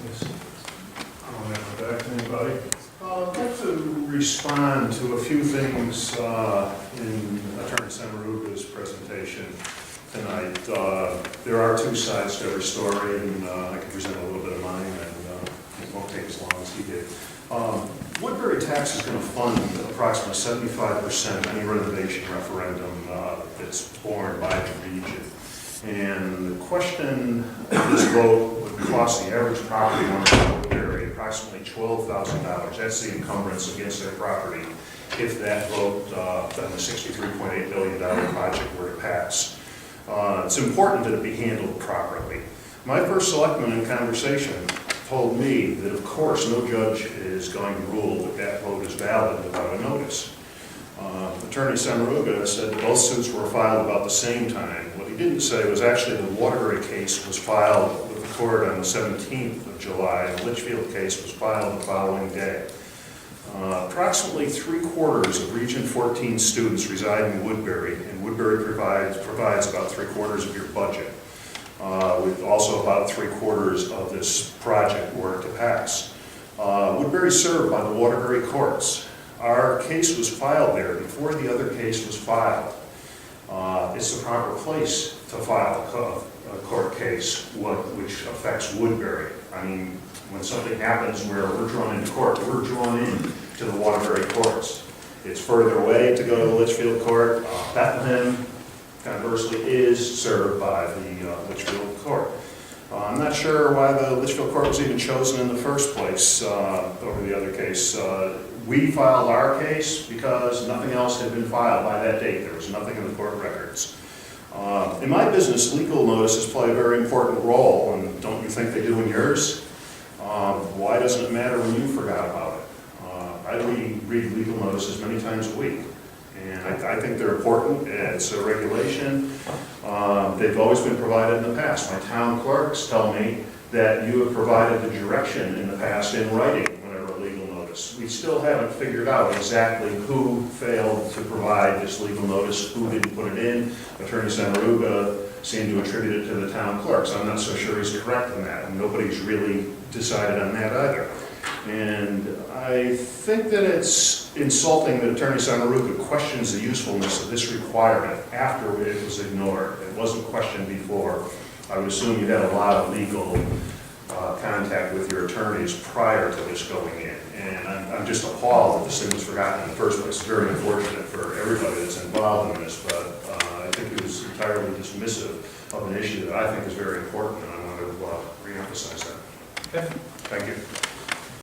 Yes. I don't have my back to anybody. I'd like to respond to a few things in Attorney Samaruga's presentation tonight. There are two sides to every story, and I can present a little bit of mine, and it won't take as long as he did. Woodbury tax is going to fund approximately 75% any renovation referendum that's borne by the region. And the question of this vote would cost the average property owner in Woodbury approximately $12,000. That's the encumbrance against their property if that vote, then the $63.8 billion project were to pass. It's important that it be handled properly. My first selectman in conversation told me that, of course, no judge is going to rule that that vote is valid without a notice. Attorney Samaruga said that both suits were filed about the same time. What he didn't say was actually the Waterbury case was filed with the court on the 17th of July, and the Litchfield case was filed the following day. Approximately 3/4 of Region 14 students reside in Woodbury, and Woodbury provides about 3/4 of your budget, with also about 3/4 of this project were to pass. Woodbury is served by the Waterbury courts. Our case was filed there before the other case was filed. It's the proper place to file a court case which affects Woodbury. I mean, when something happens where we're drawn into court, we're drawn in to the Waterbury courts. It's further away to go to the Litchfield court. Bethlehem, conversely, is served by the Litchfield court. I'm not sure why the Litchfield court was even chosen in the first place over the other case. We filed our case because nothing else had been filed by that date. There was nothing in the court records. In my business, legal notices play a very important role, and don't you think they do in yours? Why doesn't it matter when you forgot about it? I read legal notices many times a week, and I think they're important. It's a regulation. They've always been provided in the past. My town clerks tell me that you have provided the direction in the past in writing whenever a legal notice. We still haven't figured out exactly who failed to provide this legal notice, who didn't put it in. Attorney Samaruga seemed to attribute it to the town clerks. I'm not so sure he's correct in that, and nobody's really decided on that either. And I think that it's insulting that Attorney Samaruga questions the usefulness of this requirement after it was ignored. It wasn't questioned before. I would assume you had a lot of legal contact with your attorneys prior to this going in. And I'm just appalled that this thing was forgotten in the first place. It's very unfortunate for everybody that's involved in this, but I think it was entirely dismissive of an issue that I think is very important, and I want to re-emphasize that. Okay. Thank you.